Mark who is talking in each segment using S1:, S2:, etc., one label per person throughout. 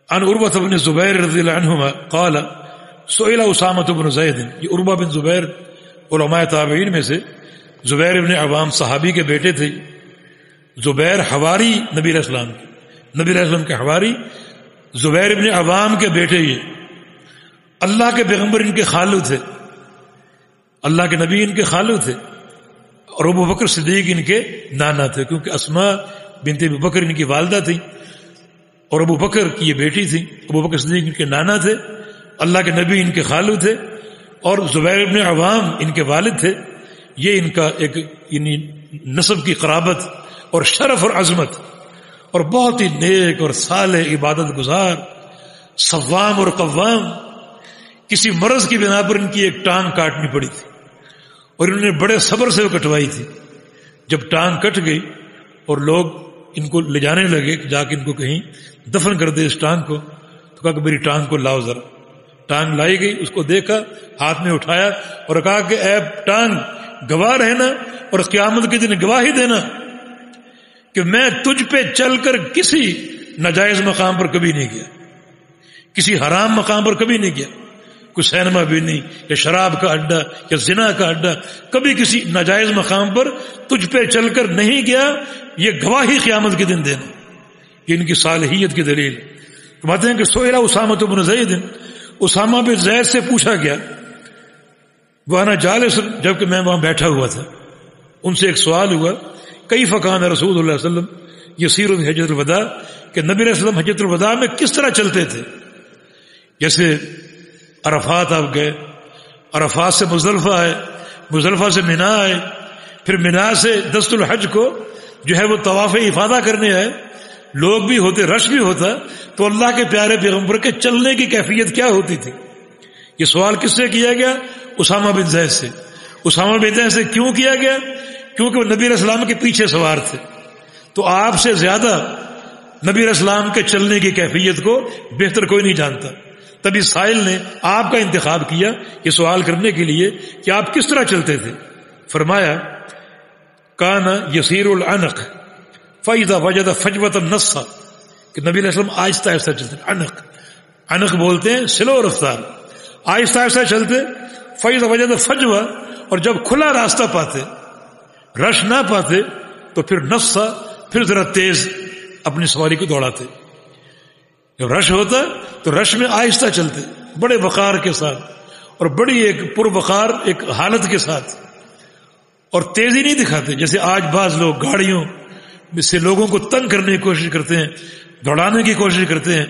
S1: عن عروة بن زبیر رضی اللہ عنہما قال سئل اسامہ بن زید، یہ عروہ بن زبیر علماء تابعین میں سے، زبیر بن عوام صحابی کے بیٹے تھے، زبیر حواری نبی علیہ السلام کے، نبی علیہ السلام کے حواری زبیر بن عوام کے بیٹے، یہ اللہ کے پیغمبر ان کے خالو تھے، اللہ کے نبی ان کے خالو تھے، اور ابو بکر صدیق ان کے نانا تھے، کیونکہ اسماء بنت ابو بکر ان کی والدہ تھیں اور ابو بکر کی یہ بیٹی تھی۔ ابو بکر صدیق ان کے نانا تھے، اللہ کے نبی ان کے خالو تھے، اور زبیر بن عوام ان کے والد تھے۔ یہ ان کا ایک یعنی نسب کی قرابت اور شرف اور عظمت، اور بہت ہی نیک اور صالح عبادت گزار، صوام اور قوام۔ کسی مرض کی بنا پر ان کی ایک ٹانگ کاٹنی پڑی تھی اور انہوں نے بڑے صبر سے وہ کٹوائی تھی۔ جب ٹانگ کٹ گئی اور لوگ ان کو لے جانے لگے کہ جا کے ان کو کہیں دفن کر دے اس ٹانگ کو، تو کہا کہ میری ٹانگ کو لاؤ ذرا۔ ٹانگ لائی گئی، اس کو دیکھا، ہاتھ میں اٹھایا اور کہا کہ اے ٹانگ گواہ رہنا اور قیامت کے دن گواہی دینا کہ میں تجھ پہ چل کر کسی ناجائز مقام پر کبھی نہیں گیا، کسی حرام مقام پر کبھی نہیں گیا، کوئی سینما بھی نہیں یا شراب کا اڈا یا زنا کا اڈا، کبھی کسی ناجائز مقام پر تجھ پہ چل کر نہیں گیا، یہ گواہی قیامت کے دن دینا۔ یہ ان کی صالحیت کی دلیل۔ فرماتے ہیں کہ سئل اسامہ بن زید، اسامہ بن زید سے پوچھا گیا، وانا جالس، جبکہ میں وہاں بیٹھا ہوا تھا، ان سے ایک سوال ہوا، کیف کان رسول اللہ صلی اللہ علیہ وسلم یسیر حجۃ الوداع، کہ نبی علیہ السلام حجۃ الوداع میں کس طرح چلتے تھے۔ جیسے عرفات آپ گئے، عرفات سے مزدلفہ آئے، مزدلفہ سے منا آئے، پھر منا سے دست الحج کو جو ہے وہ طواف افاضہ کرنے آئے، لوگ بھی ہوتے، رش بھی ہوتا، تو اللہ کے پیارے پیغمبر کے چلنے کی کیفیت کیا ہوتی تھی۔ یہ سوال کس سے کیا گیا؟ اسامہ بن زید سے۔ اسامہ بن زید سے کیوں کیا گیا؟ کیونکہ وہ نبی علیہ السلام کے پیچھے سوار تھے، تو آپ سے زیادہ نبی علیہ السلام کے چلنے کی کیفیت کو بہتر کوئی نہیں جانتا۔ تبھی سائل نے آپ کا انتخاب کیا یہ سوال کرنے کے لیے کہ آپ کس طرح چلتے تھے۔ فرمایا کان یسیر العنق فاذا وجد فجوۃ النص، کہ نبی علیہ السلام آہستہ آہستہ چلتے، عنق، عنق بولتے ہیں سلو رفتار، آہستہ آہستہ چلتے، فاذا وجد فجوہ، اور جب کھلا راستہ پاتے، رش نہ پاتے، تو پھر نص، پھر ذرا تیز اپنی سواری کو دوڑاتے۔ جب رش ہوتا تو رش میں آہستہ چلتے، بڑے وقار کے ساتھ اور بڑی ایک پروقار ایک حالت کے ساتھ، اور تیزی نہیں دکھاتے جیسے آج بعض لوگ گاڑیوں سے لوگوں کو تنگ کرنے کی کوشش کرتے ہیں، دوڑانے کی کوشش کرتے ہیں،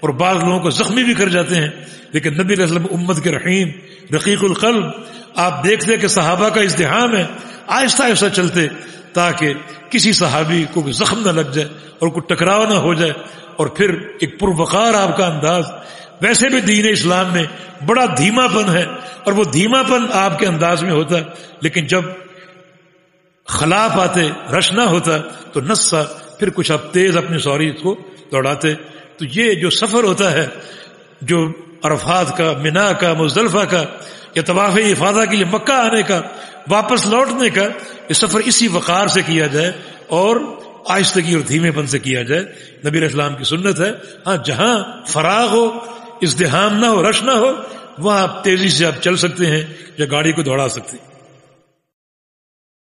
S1: اور بعض لوگوں کو زخمی بھی کر جاتے ہیں۔ لیکن نبی علیہ السلام امت کے رحیم رقیق القلب، آپ دیکھتے کہ صحابہ کا ازدحام ہے، آہستہ آہستہ چلتے تاکہ کسی صحابی کو زخم نہ لگ جائے اور کوئی ٹکراؤ نہ ہو جائے، اور پھر ایک پروقار آپ کا انداز۔ ویسے بھی دین اسلام میں بڑا دھیما پن ہے، اور وہ دھیما پن آپ کے انداز میں ہوتا ہے، لیکن جب خلا پاتے، رش نہ ہوتا تو نصا، پھر کچھ آپ تیز اپنی سواری کو دوڑاتے۔ تو یہ جو سفر ہوتا ہے، جو عرفات کا، منا کا، مزدلفہ کا، یا طواف افاضہ کے لیے مکہ آنے کا، واپس لوٹنے کا، یہ سفر اسی وقار سے کیا جائے اور آہستگی اور دھیمے پن سے کیا جائے، نبی علیہ السلام کی سنت ہے۔ ہاں جہاں فراغ ہو، ازدحام نہ ہو، رش نہ ہو، وہاں آپ تیزی سے آپ چل سکتے ہیں یا گاڑی کو دوڑا سکتے ہیں۔